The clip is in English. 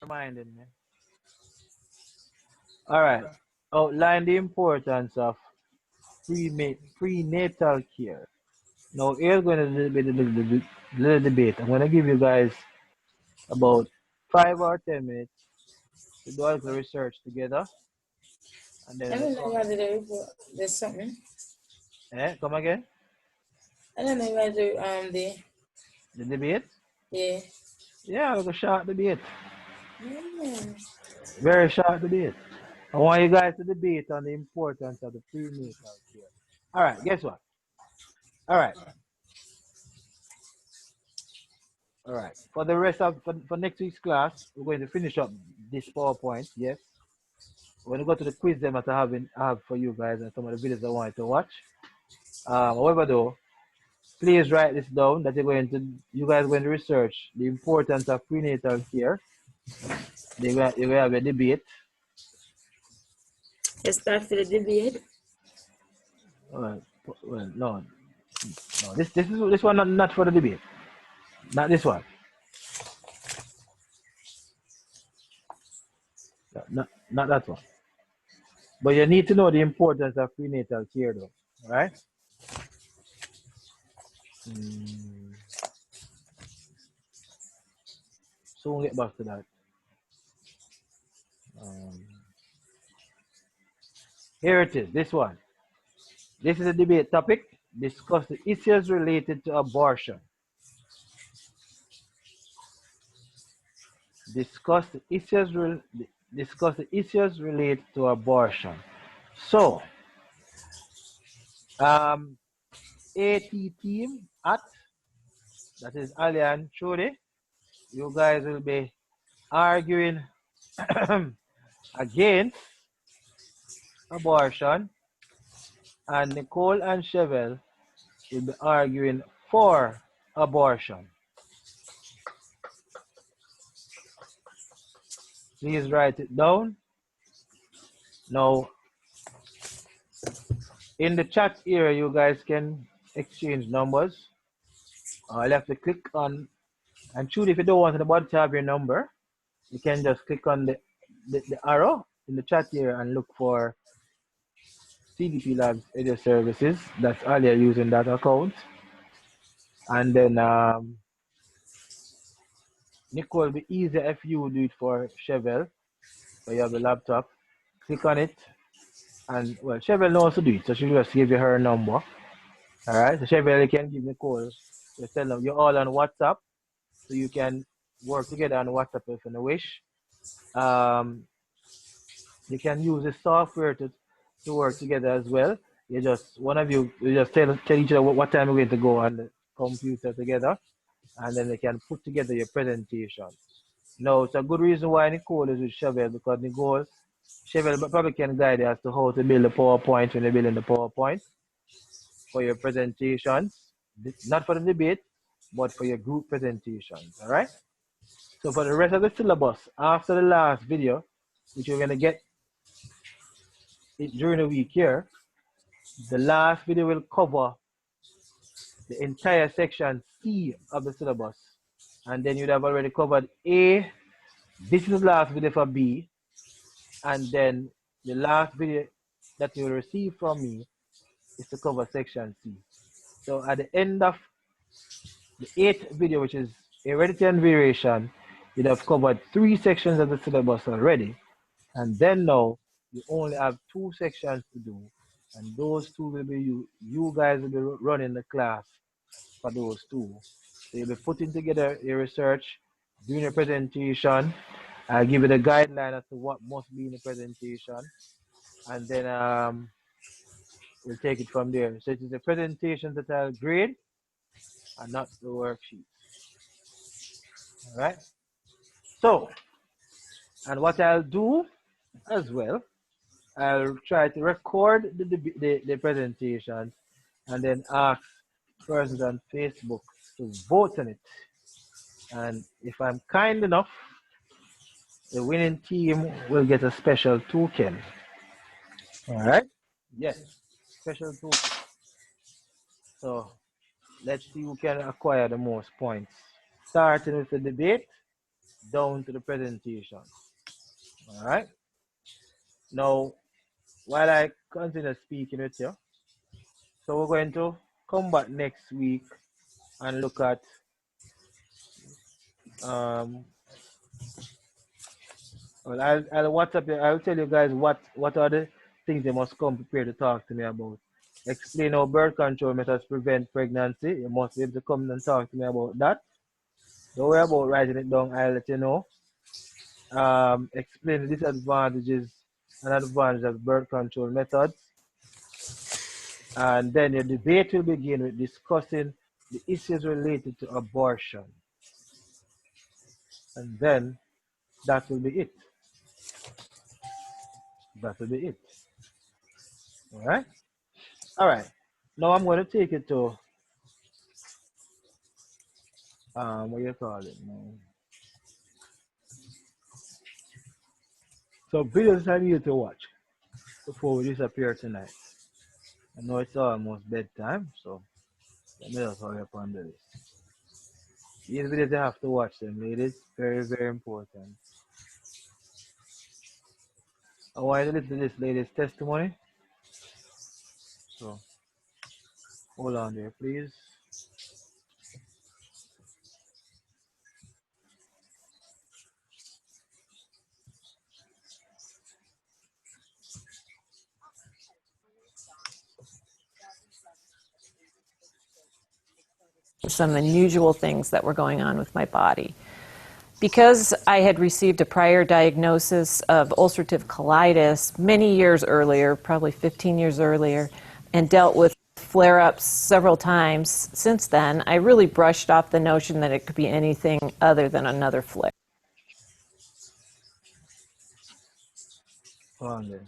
Reminding me. All right. Outline the importance of prenatal care. Now, here's going to be the little debate. I'm going to give you guys about 5 or 10 minutes to do a little research together, and I then we don't know come. why did I report. There's something. Come again? I don't know why do The debate? yeah. Yeah, like a short debate. Mm. Very short debate. I want you guys to debate on the importance of the prenatal care. All right, guess what? All right, all right. For the rest of for next week's class, we're going to finish up this PowerPoint. Yes, we're going to go to the quiz them that I have for you guys and some of the videos I wanted to watch. However, though, please write this down that you guys are going to research the importance of prenatal care. You're gonna have a debate. Let's start for the debate. Uh, well, no, no. This one not for the debate. Not this one. Not that one. But you need to know the importance of prenatal care, though. All right. Mm, so we'll get back to that. Um, Here it is. This one. This is a debate topic. Discuss the issues related to abortion. Discuss the issues. Discuss the issues related to abortion. So, um, AT team at that is Ali and Trudy. You guys will be arguing against abortion, and Nicole and Chevelle will be arguing for abortion. Please write it down. Now, in the chat here, you guys can exchange numbers. I'll have to click on, and shoot, if you don't want anybody to have your number, you can just click on the arrow in the chat here and look for CDP Labs Edu Services. That's all you're using that account. And then Nicole, will be easier if you do it for Chevelle. So you have the laptop. Click on it. And well, Chevelle knows to do it. So she'll just give you her number. All right. So Chevelle, you can give Nicole. Just tell them you're all on WhatsApp. So you can work together on WhatsApp if you wish. Um, you can use the software to work together as well. You just one of you just tell each other what time we're going to go on the computer together, and then they can put together your presentation. No, it's a good reason why Nicole is with Chevelle, because Chevelle probably can guide you as to how to build a PowerPoint when you're building the PowerPoint for your presentations. Not for the debate, but for your group presentations. All right. So for the rest of the syllabus, after the last video, which you're gonna get during the week here, the last video will cover the entire section C of the syllabus, and then you'd have already covered A. This is the last video for B, and then the last video that you'll receive from me is to cover section C. So at the end of the 8th video, which is heredity and variation, you'd have covered 3 sections of the syllabus already. And then now you only have 2 sections to do. And those 2 will be you guys will be running the class for those 2. So you'll be putting together your research, doing a presentation. I'll give you the guideline as to what must be in the presentation. And then we'll take it from there. So it is the presentation that I'll grade and not the worksheet. All right. So, and what I'll do as well, I'll try to record the presentation and then ask persons on Facebook to vote on it. And if I'm kind enough, the winning team will get a special token. All right? Yes, special token. So let's see who can acquire the most points. Starting with the debate, down to the presentation. All right. Now, while I continue speaking with you, so we're going to come back next week and look at well, I'll WhatsApp you. I'll tell you guys what are the things you must come prepared to talk to me about. Explain how birth control methods prevent pregnancy. You must be able to come and talk to me about that. Don't worry about writing it down. I'll let you know. Explain the disadvantages and advantages of birth control methods. And then your debate will begin with discussing the issues related to abortion. And then that will be it. That will be it. All right? All right. Now I'm going to take it to, what do you call it? So videos I need to watch before we disappear tonight. I know it's almost bedtime, so let me just hurry up and do this. These videos you have to watch them, ladies. Very, very important. I want you to listen to this lady's testimony. So hold on there, please. Some unusual things that were going on with my body. Because I had received a prior diagnosis of ulcerative colitis many years earlier, probably 15 years earlier, and dealt with flare-ups several times since then, I really brushed off the notion that it could be anything other than another flare. Hold on there.